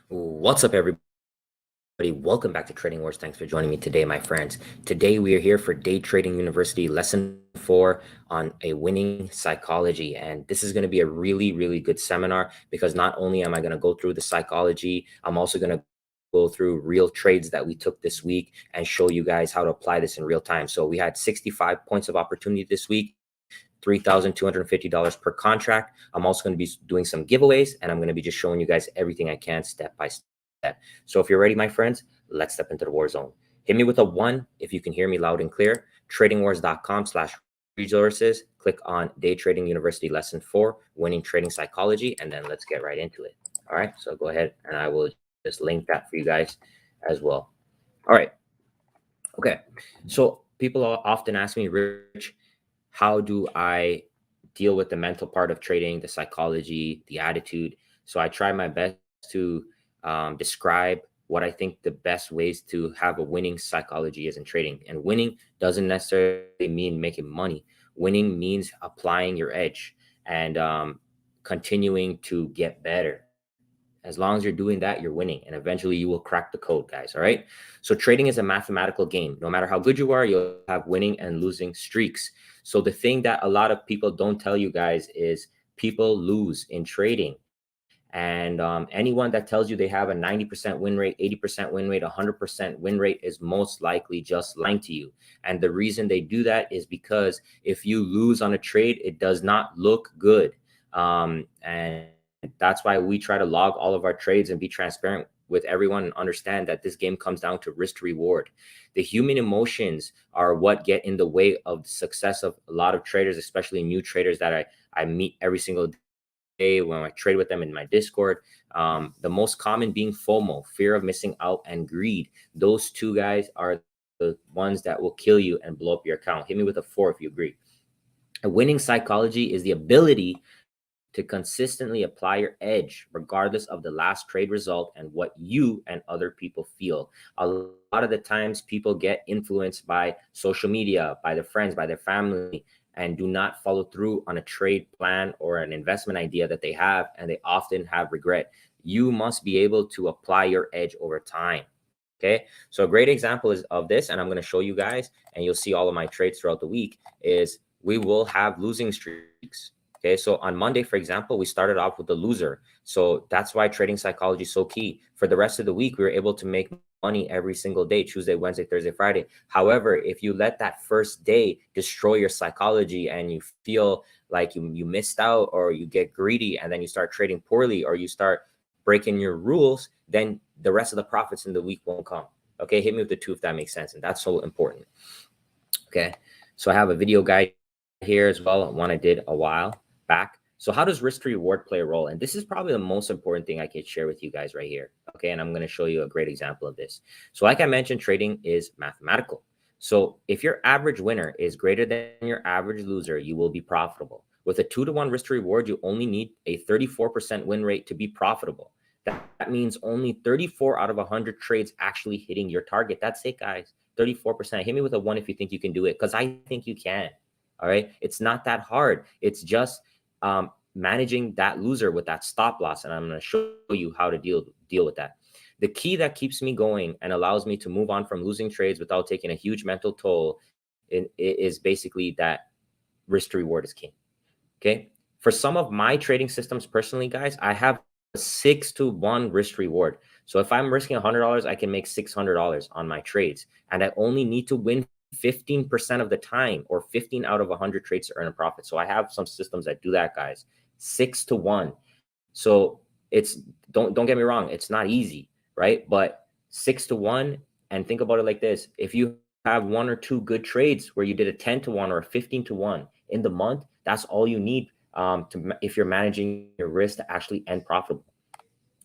What's up, everybody? Welcome back to Trading Wars. Thanks for joining me today, my friends. Today, we are here for Day Trading University Lesson 4 on a winning psychology. And this is going to be a really, really good seminar because not only am I going to go through the psychology, I'm also going to go through real trades that we took this week and show you guys how to apply this in real time. So we had 65 points of opportunity this week. $3,250 per contract. I'm also going to be doing some giveaways, and I'm going to be just showing you guys everything I can step by step. So if you're ready, my friends, let's step into the war zone. Hit me with a 1 if you can hear me loud and clear. Tradingwars.com/resources. Click on Day Trading University Lesson 4, Winning Trading Psychology, and then let's get right into it. All right, so go ahead, and I will just link that for you guys as well. All right. Okay. So people often ask me, Rich, how do I deal with the mental part of trading, the psychology, the attitude? So I try my best to describe what I think the best ways to have a winning psychology is in trading. And winning doesn't necessarily mean making money. Winning means applying your edge and continuing to get better. As long as you're doing that, you're winning, and eventually you will crack the code, guys. All right. So trading is a mathematical game. No matter how good you are, you'll have winning and losing streaks. So the thing that a lot of people don't tell you guys is people lose in trading. And anyone that tells you they have a 90% win rate, 80% win rate, 100% win rate is most likely just lying to you. And the reason they do that is because if you lose on a trade, it does not look good. And that's why we try to log all of our trades and be transparent with everyone and understand that this game comes down to risk to reward. The human emotions are what get in the way of the success of a lot of traders, especially new traders that I meet every single day when I trade with them in my Discord. The most common being FOMO, fear of missing out, and greed. Those two guys are the ones that will kill you and blow up your account. Hit me with a 4 if you agree. A winning psychology is the ability to consistently apply your edge regardless of the last trade result and what you and other people feel. A lot of the times people get influenced by social media, by their friends, by their family, and do not follow through on a trade plan or an investment idea that they have, and they often have regret. You must be able to apply your edge over time. Okay, so a great example is of this, and I'm going to show you guys, and you'll see all of my trades throughout the week, is we will have losing streaks. Okay, so on Monday, for example, we started off with the loser. So that's why trading psychology is so key. For the rest of the week, we were able to make money every single day, Tuesday, Wednesday, Thursday, Friday. However, if you let that first day destroy your psychology and you feel like you missed out, or you get greedy and then you start trading poorly, or you start breaking your rules, then the rest of the profits in the week won't come. Okay, hit me with the 2 if that makes sense. And that's so important. Okay, so I have a video guide here as well, one I did a while back. So how does risk to reward play a role? And this is probably the most important thing I can share with you guys right here. Okay, and I'm going to show you a great example of this. So like I mentioned, trading is mathematical. So if your average winner is greater than your average loser, you will be profitable. With a 2-to-1 risk to reward, you only need a 34% win rate to be profitable. That means only 34 out of 100 trades actually hitting your target. That's it, guys. 34%. Hit me with a 1 if you think you can do it, because I think you can. All right. It's not that hard. It's just managing that loser with that stop loss. And I'm going to show you how to deal with that. The key that keeps me going and allows me to move on from losing trades without taking a huge mental toll is basically that risk to reward is king. Okay. For some of my trading systems personally, guys, I have a 6-to-1 risk reward. So if I'm risking $100, I can make $600 on my trades. And I only need to win 15% of the time, or 15 out of 100 trades to earn a profit. So I have some systems that do that, guys. 6-to-1. So it's don't get me wrong, it's not easy, right? But 6-to-1, and think about it like this: if you have 1 or 2 good trades where you did a 10-to-1 or a 15-to-1 in the month, that's all you need if you're managing your risk to actually end profitable.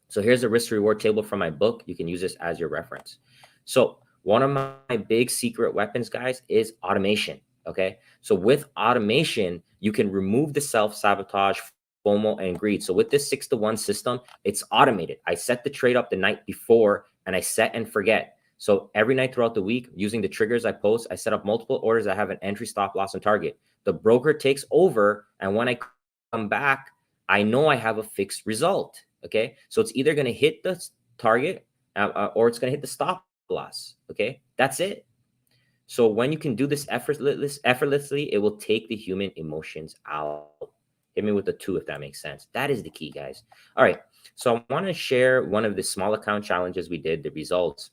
So here's the risk reward table from my book. You can use this as your reference. So one of my big secret weapons, guys, is automation. Okay. So with automation, you can remove the self-sabotage, FOMO, and greed. So with this 6-to-1 system, it's automated. I set the trade up the night before, and I set and forget. So every night throughout the week, using the triggers I post, I set up multiple orders. I have an entry, stop loss, and target. The broker takes over, and when I come back, I know I have a fixed result. Okay, so it's either going to hit the target or it's going to hit the stop loss. Okay, that's it. So when you can do this effortlessly, it will take the human emotions out. Hit me with a 2 if that makes sense. That is the key, guys. All right. So I want to share one of the small account challenges we did, the results.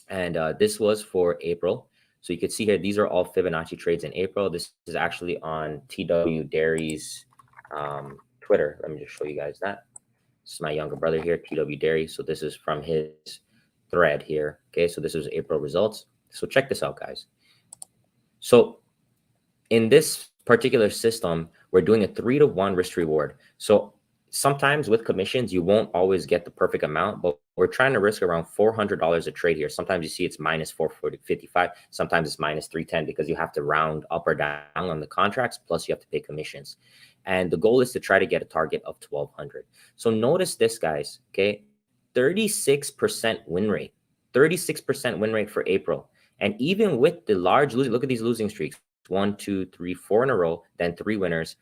And this was for April. So you can see here, these are all Fibonacci trades in April. This is actually on TW Dairy's Twitter. Let me just show you guys that. This is my younger brother here, TW Dairy. So this is from his thread here. Okay, so this is April results. So check this out, guys. So in this particular system, we're doing a 3-to-1 risk reward. So sometimes with commissions, you won't always get the perfect amount, but we're trying to risk around $400 a trade here. Sometimes you see it's minus 455. Sometimes it's minus 310 because you have to round up or down on the contracts. Plus you have to pay commissions. And the goal is to try to get a target of 1,200. So notice this, guys, okay? 36% win rate, 36% win rate for April. And even with the large losing, look at these losing streaks. 1, 2, 3, 4 in a row, then 3 winners,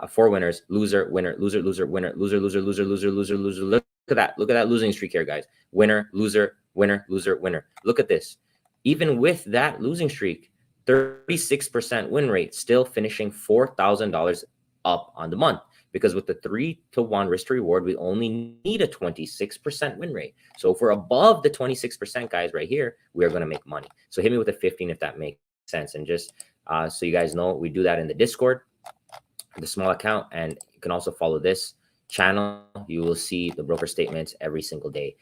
4 winners, loser, winner, loser, loser, winner, loser, loser, loser, loser, loser, loser. Look at that. Look at that losing streak here, guys. Winner, loser, winner, loser, winner. Look at this. Even with that losing streak, 36% win rate, still finishing $4,000 up on the month. Because with the 3-to-1 risk to reward, we only need a 26% win rate. So if we're above the 26%, guys, right here, we are going to make money. So hit me with a 15 if that makes sense. And just so you guys know, we do that in the Discord, the small account, and you can also follow this channel. You will see the broker statements every single day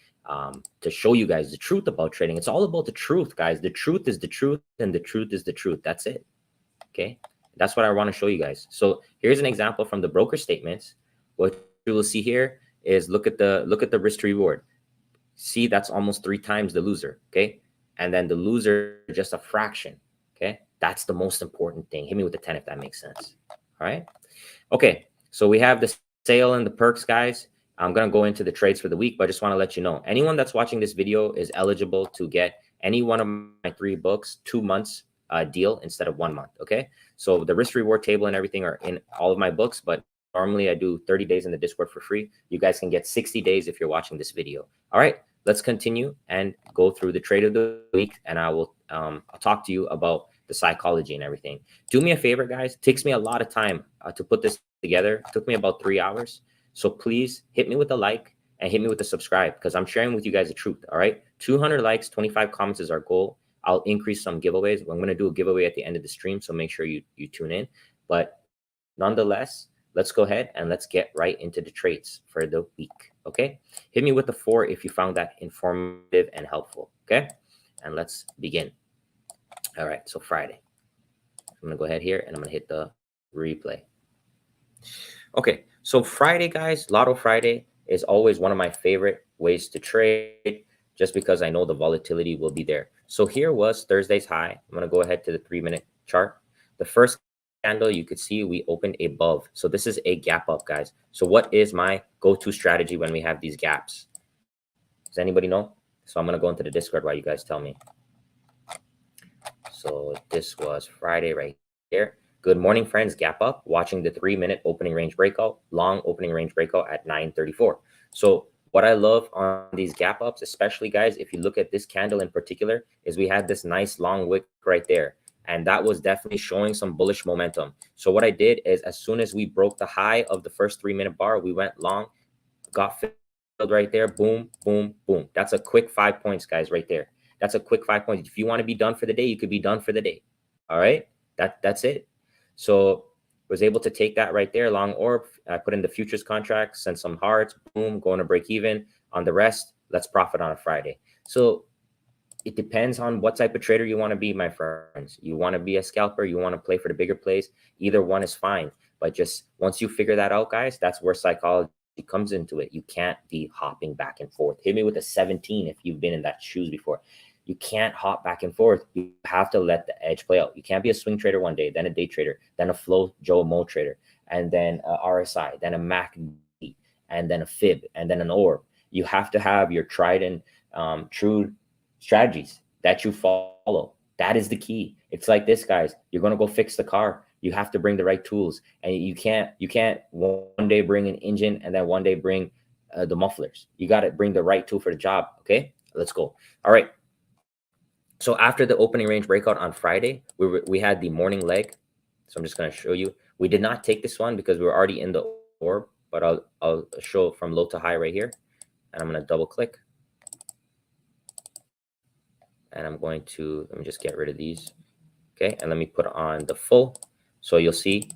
to show you guys the truth about trading. It's all about the truth, guys. The truth is the truth, and the truth is the truth. That's it. Okay. That's what I want to show you guys. So here's an example from the broker statements. What you will see here is look at the risk to reward. See, that's almost 3 times the loser. Okay. And then the loser, just a fraction. Okay. That's the most important thing. Hit me with the 10 if that makes sense. All right. Okay. So we have the sale and the perks, guys. I'm going to go into the trades for the week, but I just want to let you know, anyone that's watching this video is eligible to get any one of my 3 books, 2 months deal instead of 1 month. Okay. So the risk reward table and everything are in all of my books, but normally I do 30 days in the Discord for free. You guys can get 60 days if you're watching this video. All right. Let's continue and go through the trade of the week, and I will I'll talk to you about the psychology and everything. Do me a favor, guys. It takes me a lot of time to put this together. It took me about 3 hours. So please hit me with a like and hit me with a subscribe, because I'm sharing with you guys the truth. All right. 200 likes, 25 comments is our goal. I'll increase some giveaways. I'm going to do a giveaway at the end of the stream, so make sure you tune in. But nonetheless, let's go ahead and let's get right into the trades for the week. Okay. Hit me with the 4 if you found that informative and helpful. Okay. And let's begin. All right. So Friday, I'm going to go ahead here and I'm going to hit the replay. Okay. So Friday, guys, Lotto Friday is always one of my favorite ways to trade, just because I know the volatility will be there. So here was Thursday's high. I'm going to go ahead to the 3-minute chart. The first candle, you could see we opened above. So this is a gap up, guys. So what is my go-to strategy when we have these gaps? Does anybody know? So I'm going to go into the Discord while you guys tell me. So this was Friday right here. Good morning, friends. Gap up, watching the 3-minute opening range breakout, long opening range breakout at 934. So what I love on these gap ups, especially, guys, if you look at this candle in particular, is we had this nice long wick right there. And that was definitely showing some bullish momentum. So what I did is, as soon as we broke the high of the first 3-minute bar, we went long, got filled right there. Boom, boom, boom. That's a quick 5 points, guys, right there. That's a quick 5 points. If you want to be done for the day, you could be done for the day. All right. That's it. So was able to take that right there, long orb. I put in the futures contract, send some hearts, boom, going to break even. On the rest, let's profit on a Friday. So it depends on what type of trader you want to be, my friends. You want to be a scalper, you want to play for the bigger plays. Either one is fine. But just once you figure that out, guys, that's where psychology comes into it. You can't be hopping back and forth. Hit me with a 17 if you've been in that shoes before. You can't hop back and forth. You have to let the edge play out. You can't be a swing trader one day, then a day trader, then a flow Joe Mo trader, and then a RSI, then a MACD, and then a fib, and then an orb. You have to have your tried and true strategies that you follow. That is the key. It's like this, guys. You're going to go fix the car. You have to bring the right tools, and you can't one day bring an engine and then one day bring the mufflers. You got to bring the right tool for the job. Okay, let's go. All right. So after the opening range breakout on Friday, we had the morning leg. So I'm just going to show you. We did not take this one because we were already in the orb, but I'll show from low to high right here. And I'm going to double click. And I'm going to, let me just get rid of these. Okay, and let me put on the full. So you'll see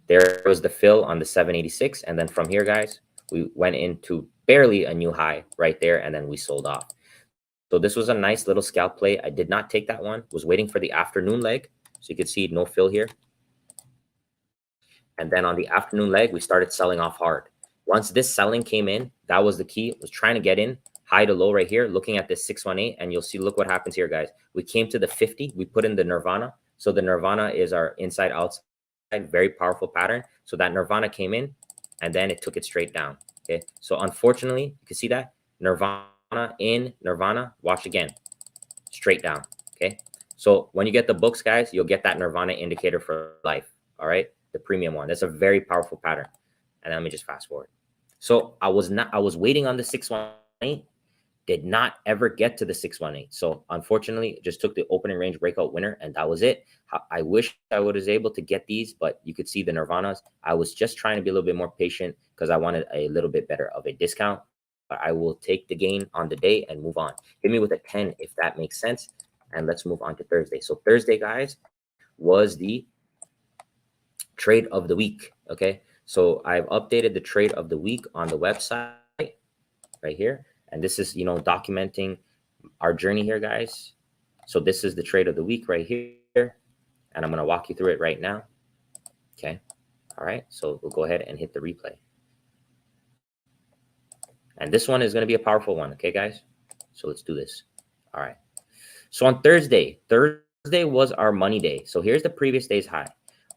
there was the fill on the 786. And then from here, guys, we went into barely a new high right there. And then we sold off. So this was a nice little scalp play. I did not take that one. Was waiting for the afternoon leg. So you can see no fill here. And then on the afternoon leg, we started selling off hard. Once this selling came in, that was the key. Was trying to get in high to low right here, looking at this 618. And you'll see, look what happens here, guys. We came to the 50. We put in the Nirvana. So the Nirvana is our inside outside, very powerful pattern. So that Nirvana came in and then it took it straight down. Okay. So unfortunately, you can see that Nirvana in, Nirvana, watch again, straight down. Okay. So when you get the books, guys, you'll get that Nirvana indicator for life. All right. The premium one. That's a very powerful pattern. And let me just fast forward. So I was waiting on the 618. Did not ever get to the 618. So unfortunately, it just took the opening range breakout winner, and that was it. I wish I was able to get these, but you could see the Nirvanas. I was just trying to be a little bit more patient because I wanted a little bit better of a discount. But I will take the gain on the day and move on. Hit me with a 10 if that makes sense. And let's move on to Thursday. So Thursday, guys, was the trade of the week. Okay. So I've updated the trade of the week on the website right here. And this is, documenting our journey here, guys. So this is the trade of the week right here. And I'm going to walk you through it right now. Okay. All right. So we'll go ahead and hit the replay. And this one is going to be a powerful one. Okay, guys. So let's do this. All right. So on Thursday was our money day. So here's the previous day's high.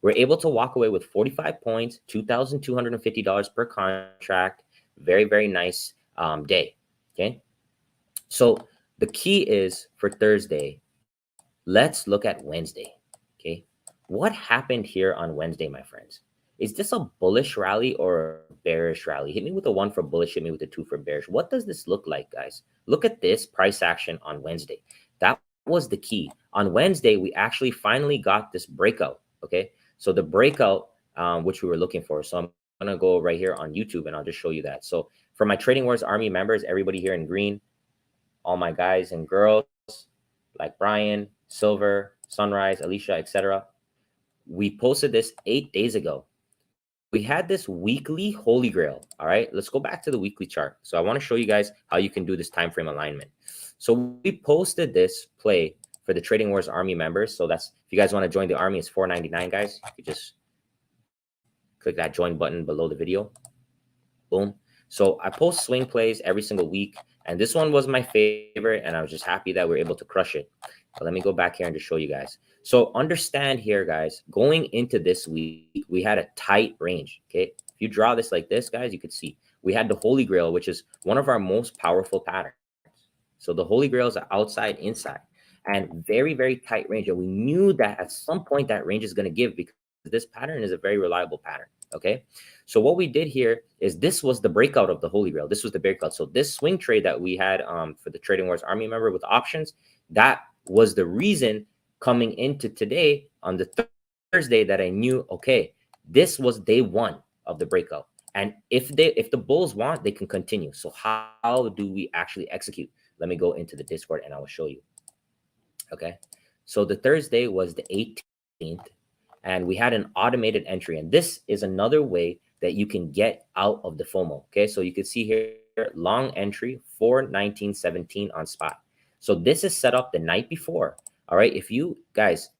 We're able to walk away with 45 points, $2,250 per contract. Very, very nice day. Okay. So the key is for Thursday, let's look at Wednesday. Okay. What happened here on Wednesday, my friends? Is this a bullish rally or a bearish rally? Hit me with a 1 for bullish, hit me with a 2 for bearish. What does this look like, guys? Look at this price action on Wednesday. That was the key. On Wednesday, we actually finally got this breakout. Okay. So the breakout, which we were looking for. So I'm going to go right here on YouTube and I'll just show you that. So for my Trading Wars Army members, everybody here in green, all my guys and girls like Brian, Silver, Sunrise, Alicia, etc. We posted this 8 days ago. We had this weekly holy grail. All right, let's go back to the weekly chart. So I want to show you guys how you can do this time frame alignment. So we posted this play for the Trading Wars Army members. So that's, if you guys want to join the army, it's $4.99, guys. You just click that join button below the video. Boom. So I post swing plays every single week, and this one was my favorite, and I was just happy that we were able to crush it. But let me go back here and just show you guys. So understand here, guys, going into this week, we had a tight range. Okay. If you draw this like this, guys, you could see we had the Holy Grail, which is one of our most powerful patterns. So the Holy Grail is outside, inside, and very, very tight range. And we knew that at some point that range is going to give because this pattern is a very reliable pattern. Okay. So what we did here is this was the breakout of the Holy Grail. This was the breakout. So this swing trade that we had for the Trading Wars Army member with options, that was the reason coming into today on the Thursday that I knew, okay, this was day one of the breakout. And if the bulls want, they can continue. So how do we actually execute? Let me go into the Discord and I will show you. Okay. So the Thursday was the 18th. And we had an automated entry. And this is another way that you can get out of the FOMO. Okay, so you can see here, long entry, 4/19/17 on spot. So this is set up the night before. All right, if you guys,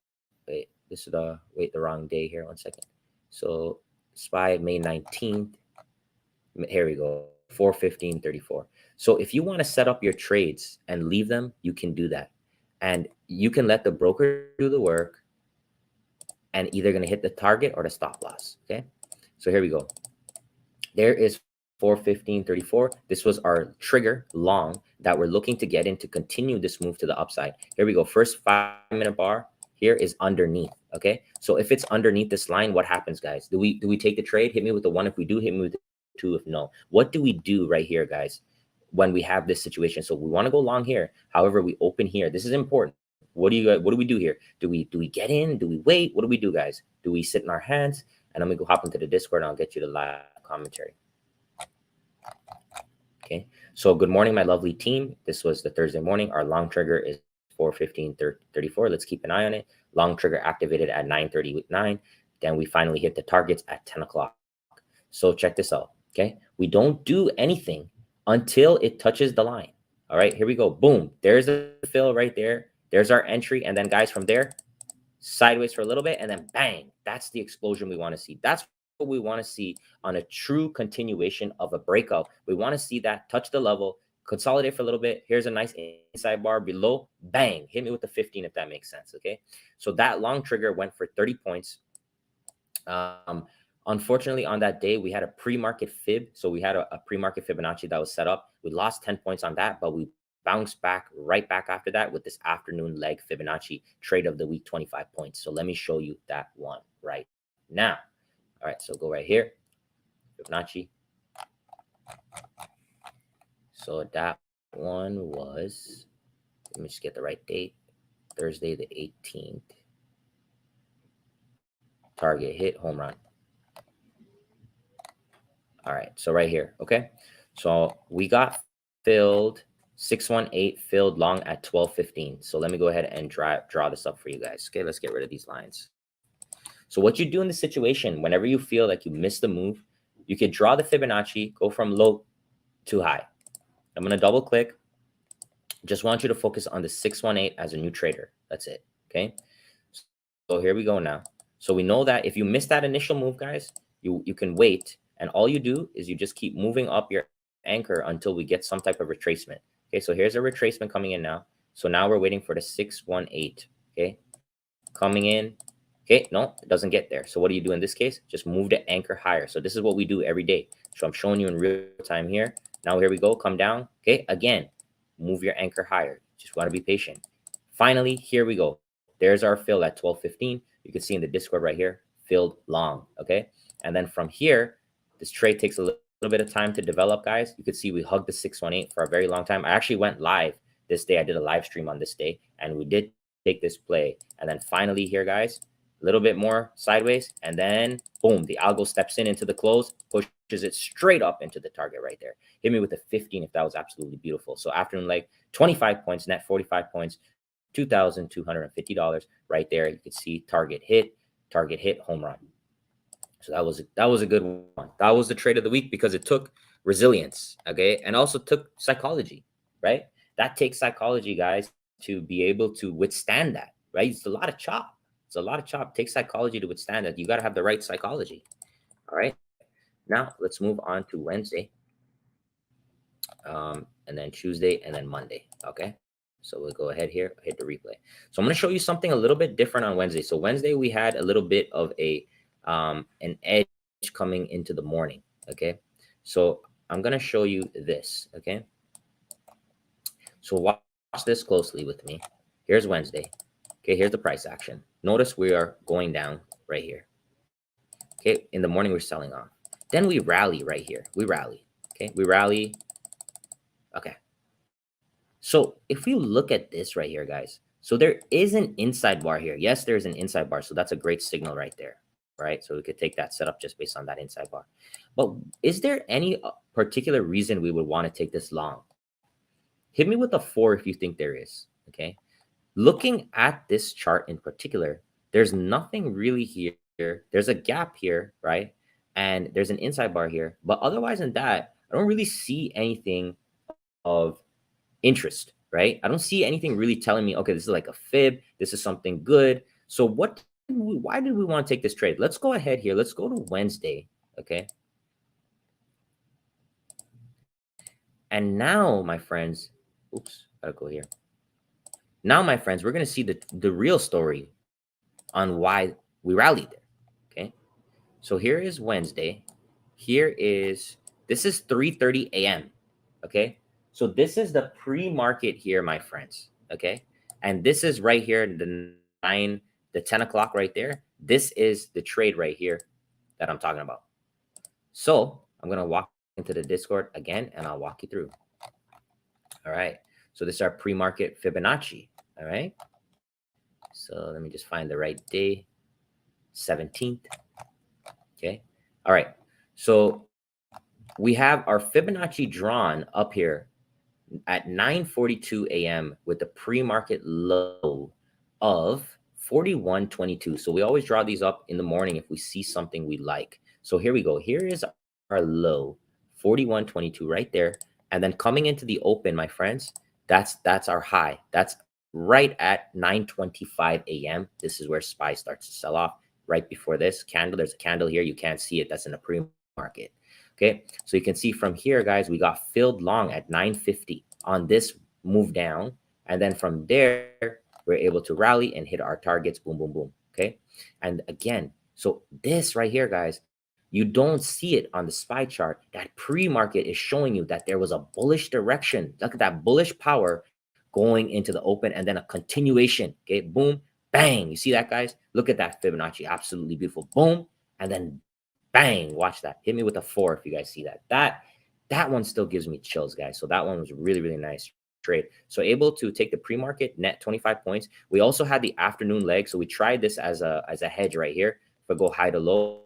wait, this is the wrong day here. 1 second. So SPY May 19th. Here we go, 4/15/34. So if you want to set up your trades and leave them, you can do that. And you can let the broker do the work and either going to hit the target or the stop loss. Okay. So here we go. There is 4/15/34. This was our trigger long that we're looking to get in to continue this move to the upside. Here we go. First 5-minute bar here is underneath. Okay. So if it's underneath this line, what happens, guys? Do we take the trade? Hit me with the 1 if we do, hit me with two if no. What do we do right here, guys, when we have this situation? So we want to go long here. However, we open here. This is important. What do we do here? Do we get in? Do we wait? What do we do, guys? Do we sit in our hands? And I'm gonna go hop into the Discord and I'll get you the live commentary. Okay. So good morning, my lovely team. This was the Thursday morning. Our long trigger is 4:15:34. Let's keep an eye on it. Long trigger activated at 9:39. Then we finally hit the targets at 10 o'clock. So check this out. Okay. We don't do anything until it touches the line. All right, here we go. Boom. There's the fill right there. There's our entry. And then, guys, from there, sideways for a little bit, and then bang. That's the explosion we want to see. That's what we want to see on a true continuation of a breakout. We want to see that touch the level, consolidate for a little bit. Here's a nice inside bar below. Bang. Hit me with the 15 if that makes sense. Okay. So that long trigger went for 30 points. Unfortunately, on that day, we had a pre-market fib. So we had a pre-market Fibonacci that was set up. We lost 10 points on that, but we bounced back right back after that with this afternoon leg Fibonacci trade of the week, 25 points. So let me show you that one right now. All right, so go right here, Fibonacci. So that one was, let me just get the right date, Thursday the 18th. Target hit, home run. All right, so right here, okay? So we got filled 618 filled long at 12:15. So let me go ahead and draw this up for you guys. Okay, let's get rid of these lines. So what you do in this situation, whenever you feel like you missed the move, you could draw the Fibonacci, go from low to high. I'm going to double click. Just want you to focus on the 618 as a new trader. That's it, okay? So here we go now. So we know that if you miss that initial move, guys, you can wait. And all you do is you just keep moving up your anchor until we get some type of retracement. Okay, so here's a retracement coming in now. So now we're waiting for the 618, okay? Coming in. Okay, no, it doesn't get there. So what do you do in this case? Just move the anchor higher. So this is what we do every day. So I'm showing you in real time here. Now here we go, come down. Okay, again, move your anchor higher. Just want to be patient. Finally, here we go. There's our fill at 12:15. You can see in the Discord right here, filled long, okay? And then from here, this trade takes a little bit of time to develop, guys. You could see we hugged the 618 for a very long time. I actually went live this day. I did a live stream on this day, and we did take this play. And then finally here, guys, a little bit more sideways, and then boom, the algo steps into the close, pushes it straight up into the target right there. Hit me with a 15 if that was absolutely beautiful. So afternoon leg, 25 points, net 45 points, $2,250 right there. You can see target hit, home run. So that was a good one. That was the trade of the week because it took resilience, okay, and also took psychology, right? That takes psychology, guys, to be able to withstand that, right? It's a lot of chop. It's a lot of chop. It takes psychology to withstand that. You got to have the right psychology. All right. Now let's move on to Wednesday, and then Tuesday, and then Monday. Okay. So we'll go ahead here, hit the replay. So I'm going to show you something a little bit different on Wednesday. So Wednesday we had a little bit of an edge coming into the morning. Okay. So I'm going to show you this. Okay. So watch this closely with me. Here's Wednesday. Okay. Here's the price action. Notice we are going down right here. Okay. In the morning, we're selling off. Then we rally right here. We rally. Okay. We rally. Okay. So if you look at this right here, guys, so there is an inside bar here. Yes, there's an inside bar. So that's a great signal right there. Right. So we could take that setup just based on that inside bar. But is there any particular reason we would want to take this long? Hit me with a 4 if you think there is. Okay. Looking at this chart in particular, there's nothing really here. There's a gap here, right? And there's an inside bar here. But otherwise than that, I don't really see anything of interest, right? I don't see anything really telling me, okay, this is like a fib. This is something good. So why did we want to take this trade? Let's go ahead here. Let's go to Wednesday, okay? And now, my friends, oops, gotta go here. Now, my friends, we're going to see the real story on why we rallied there, okay? So here is Wednesday. This is 3:30 a.m., okay? So this is the pre-market here, my friends, okay? And this is right here, the 10 o'clock right there. This is the trade right here that I'm talking about. So I'm going to walk into the Discord again, and I'll walk you through. All right. So this is our pre-market Fibonacci. All right. So let me just find the right day, 17th. Okay. All right. So we have our Fibonacci drawn up here at 9:42 a.m. with the pre-market low of 41.22. So we always draw these up in the morning if we see something we like. So here we go. Here is our low, 41.22 right there. And then coming into the open, my friends, that's our high. That's right at 9:25 a.m. This is where SPY starts to sell off. Right before this candle, there's a candle here. You can't see it. That's in the pre-market. Okay, so you can see from here, guys, we got filled long at 950 on this move down. And then from there, we're able to rally and hit our targets. Boom, boom, boom. Okay, and again, so this right here, guys, you don't see it on the SPY chart. That pre-market is showing you that there was a bullish direction. Look at that bullish power going into the open and then a continuation. Okay, boom, bang. You see that, guys? Look at that Fibonacci. Absolutely beautiful. Boom, and then bang, watch that. Hit me with a 4 if you guys see that. That one still gives me chills, guys. So that one was really, really nice trade. So able to take the pre-market net 25 points. We also had the afternoon leg. So we tried this as a hedge right here. If I go high to low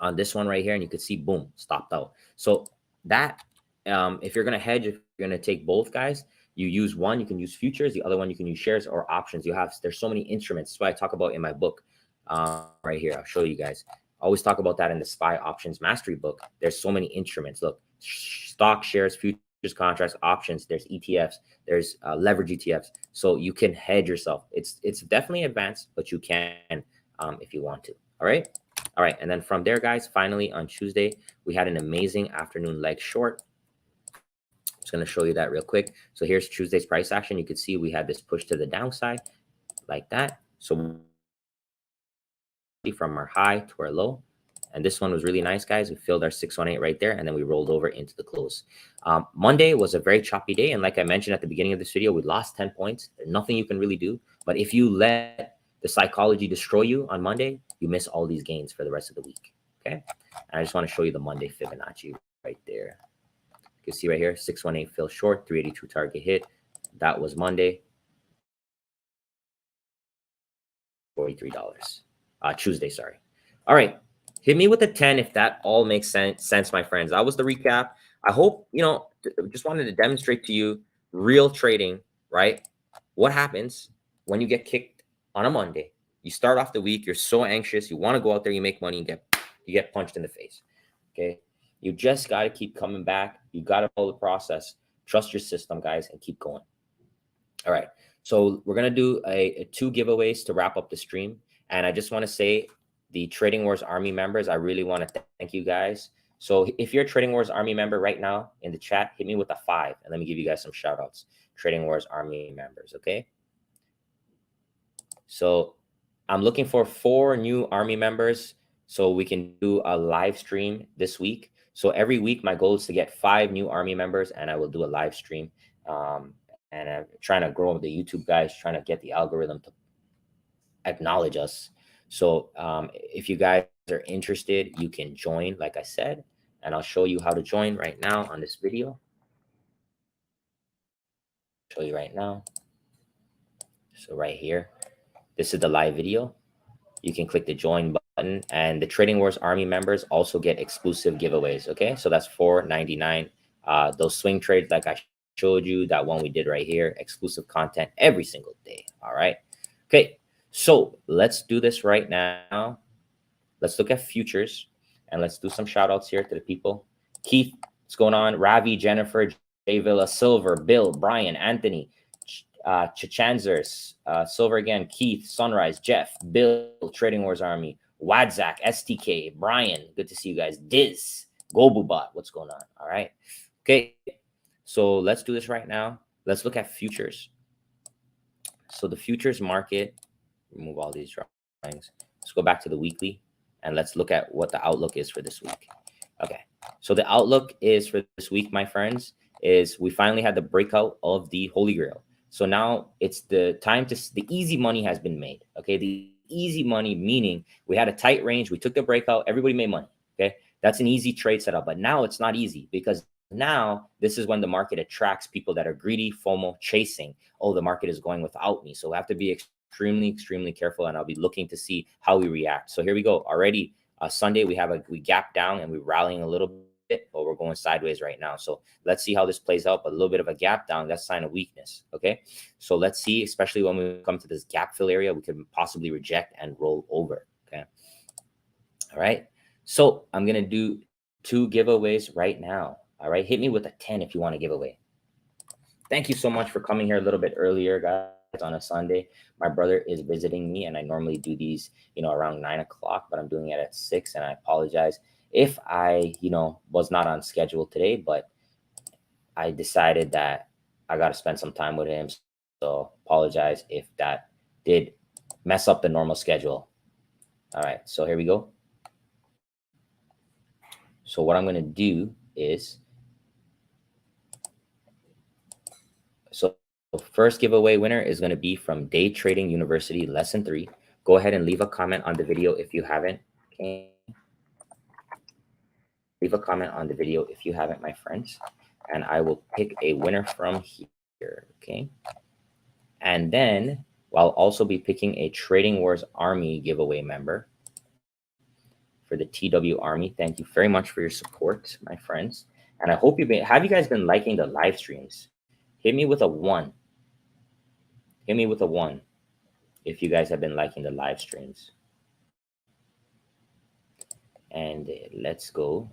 on this one right here, and you can see, boom, stopped out. So that, if you're going to hedge, if you're going to take both, guys, you use one, you can use futures. The other one, you can use shares or options. There's so many instruments. That's what I talk about in my book right here. I'll show you guys. I always talk about that in the SPY Options Mastery book. There's so many instruments. Look, stock, shares, futures, contracts, options. There's ETFs. There's leverage ETFs. So you can hedge yourself. It's definitely advanced, but you can if you want to. All right. All right. And then from there, guys, finally on Tuesday, we had an amazing afternoon leg short. I'm just going to show you that real quick. So here's Tuesday's price action. You can see we had this push to the downside like that. So from our high to our low, and this one was really nice, guys. We filled our 618 right there, and then we rolled over into the close. Monday was a very choppy day, and like I mentioned at the beginning of this video, we lost 10 points. There's nothing you can really do, but if you let the psychology destroy you on Monday, you miss all these gains for the rest of the week. Okay, and I just want to show you the Monday Fibonacci right there. You can see right here, 618 fill short, 382 target hit. That was Monday, $43. Tuesday, sorry. All right, hit me with a 10 if that all makes sense, my friends. That was the recap. I hope, just wanted to demonstrate to you real trading, right? What happens when you get kicked on a Monday? You start off the week, you're so anxious, you want to go out there, you make money, you get punched in the face. Okay, you just got to keep coming back. You got to follow the process. Trust your system, guys, and keep going. All right, so we're gonna do a 2 giveaways to wrap up the stream. And I just want to say, the Trading Wars Army members, I really want to thank you guys. So if you're a Trading Wars Army member right now in the chat, hit me with a 5, and let me give you guys some shout outs. Trading Wars Army members, okay? So I'm looking for 4 new Army members so we can do a live stream this week. So every week, my goal is to get 5 new Army members, and I will do a live stream. And I'm trying to grow the YouTube guys, trying to get the algorithm to acknowledge us. So if you guys are interested, you can join, like I said, and I'll show you how to join right now on this video. Show you right now. So right here, this is the live video. You can click the join button, and the Trading Wars Army members also get exclusive giveaways. Okay, so that's $4.99. Those swing trades, like I showed you, that one we did right here, exclusive content every single day. All right. Okay. So let's do this right now. Let's look at futures, and let's do some shout outs here to the people. Keith, what's going on? Ravi, Jennifer, J Villa, Silver, Bill, Brian, Anthony, Chachanzers, Silver again, Keith, Sunrise, Jeff, Bill, Trading Wars Army, Wadzak, STK, Brian, good to see you guys. Diz, Gobubot, what's going on? All right. Okay. So let's do this right now. Let's look at futures. So the futures market, remove all these drawings. Let's go back to the weekly, and let's look at what the outlook is for this week. Okay, so the outlook is for this week, my friends, is we finally had the breakout of the Holy Grail. So now it's the time the easy money has been made. Okay, the easy money, meaning we had a tight range, we took the breakout, everybody made money. Okay, That's an easy trade setup. But now it's not easy, because now this is when the market attracts people that are greedy, FOMO, chasing. Oh, the market is going without me. So we have to be extremely careful, and I'll be looking to see how we react. So here we go. Already Sunday, we gap down and we're rallying a little bit, but we're going sideways right now. So let's see how this plays out. But a little bit of a gap down, that's a sign of weakness. Okay, so let's see, especially when we come to this gap fill area, we could possibly reject and roll over. Okay, all right, so I'm gonna do 2 giveaways right now. All right, hit me with a 10 if you want to give away. Thank you so much for coming here a little bit earlier, guys, on a Sunday. My brother is visiting me, and I normally do these, around 9 o'clock, but I'm doing it at 6, and I apologize if I, was not on schedule today, but I decided that I got to spend some time with him. So apologize if that did mess up the normal schedule. All right, so here we go. So what I'm going to do is, so first giveaway winner is going to be from Day Trading University Lesson 3. Go ahead and leave a comment on the video if you haven't. Okay. Leave a comment on the video if you haven't, my friends, and I will pick a winner from here. Okay. And then I'll also be picking a Trading Wars Army giveaway member for the TW Army. Thank you very much for your support, my friends. And I hope have you guys been liking the live streams? Hit me with a 1. Hit me with a 1 if you guys have been liking the live streams. And let's go.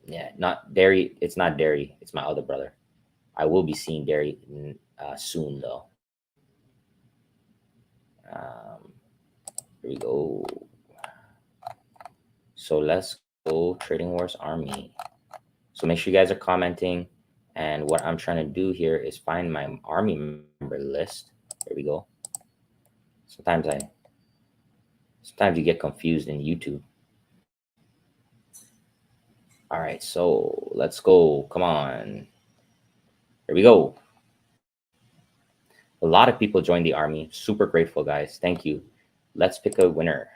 Yeah, not Derry. It's not Derry. It's my other brother. I will be seeing Derry soon, though. Here we go. So let's go Trading Wars Army. So make sure you guys are commenting. And what I'm trying to do here is find my Army member list. Here we go. Sometimes you get confused in YouTube. All right, so let's go. Come on. Here we go. A lot of people joined the Army. Super grateful, guys. Thank you. Let's pick a winner.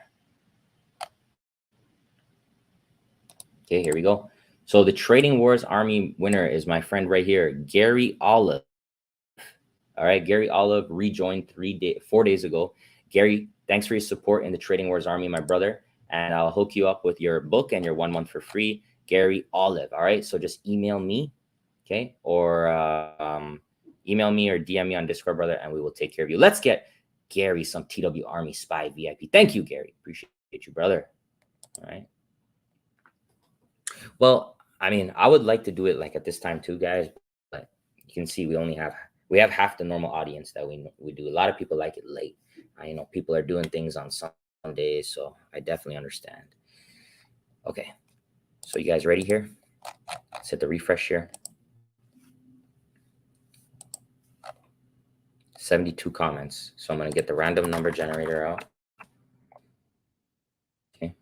Okay, here we go. So the Trading Wars Army winner is my friend right here, Gary Olive. All right, Gary Olive rejoined 4 days ago. Gary, thanks for your support in the Trading Wars Army, my brother. And I'll hook you up with your book and your 1 month for free, Gary Olive. All right, so just email me, okay, or email me or DM me on Discord, brother, and we will take care of you. Let's get Gary some TW Army Spy VIP. Thank you, Gary. Appreciate you, brother. All right. Well, I mean, I would like to do it like at this time too, guys, but you can see we have half the normal audience that we do. A lot of people like it late. People are doing things on some days, so I definitely understand. Okay, so you guys ready here? Let's hit the refresh here. 72 comments. So I'm going to get the random number generator out. Okay.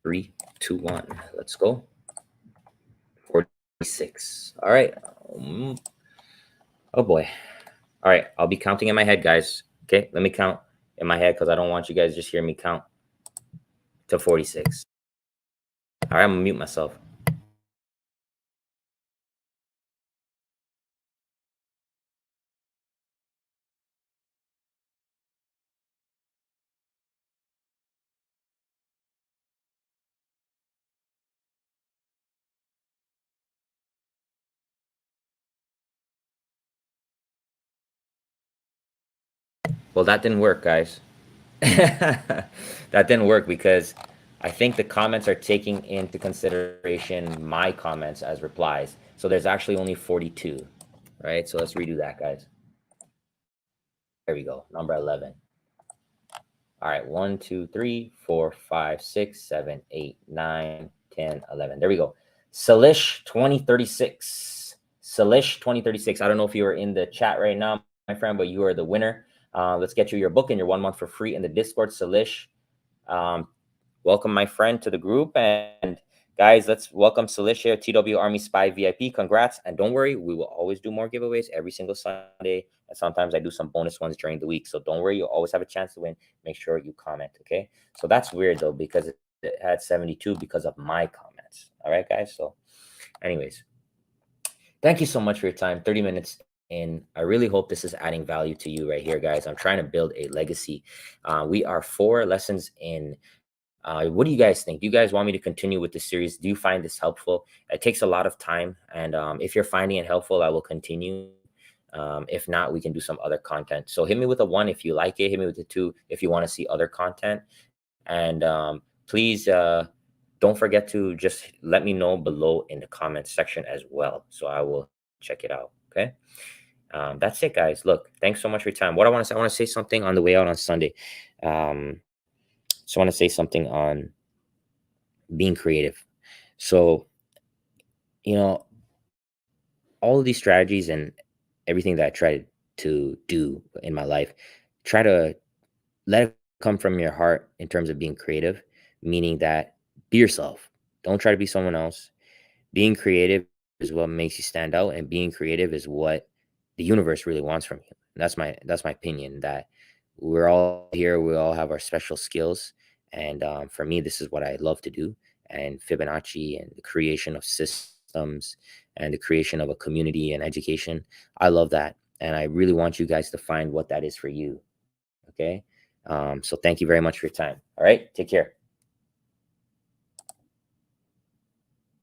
3, 2, 1. Let's go. 46. All right. Oh boy. All right. I'll be counting in my head, guys. Okay. Let me count in my head because I don't want you guys to just hear me count to 46. All right. I'm going to mute myself. Well, that didn't work, guys. That didn't work because I think the comments are taking into consideration my comments as replies. So there's actually only 42, right? So let's redo that, guys. There we go. Number 11. All right. 1, 2, 3, 4, 5, 6, 7, 8, 9, 10, 11. There we go. Salish 2036. Salish 2036. I don't know if you are in the chat right now, my friend, but you are the winner. Let's get you your book and your 1 month for free in the Discord. Salish, welcome, my friend, to the group. And Guys, let's welcome Celicia, TW Army Spy VIP. Congrats. And don't worry, we will always do more giveaways every single Sunday. And sometimes I do some bonus ones during the week. So don't worry, you'll always have a chance to win. Make sure you comment, okay? So that's weird, though, because it had 72 because of my comments. All right, guys? So anyways, thank you so much for your time. 30 minutes in. I really hope this is adding value to you right here, guys. I'm trying to build a legacy. We are 4 lessons in. What do you guys think? Do you guys want me to continue with the series? Do you find this helpful? It takes a lot of time. And if you're finding it helpful, I will continue. If not, we can do some other content. So hit me with a 1 if you like it. Hit me with a 2 if you want to see other content. And please don't forget to just let me know below in the comments section as well. So I will check it out. Okay. That's it, guys. Look, thanks so much for your time. What I want to say something on the way out on Sunday. So I want to say something on being creative. So, you know, all of these strategies and everything that I try to do in my life, try to let it come from your heart in terms of being creative, meaning that be yourself. Don't try to be someone else. Being creative is what makes you stand out, and being creative is what the universe really wants from you. And that's my opinion, that we're all here, we all have our special skills, and for me, this is what I love to do. And Fibonacci and the creation of systems and the creation of a community and education, I love that, and I really want you guys to find what that is for you. Okay, so thank you very much for your time. All right, take care.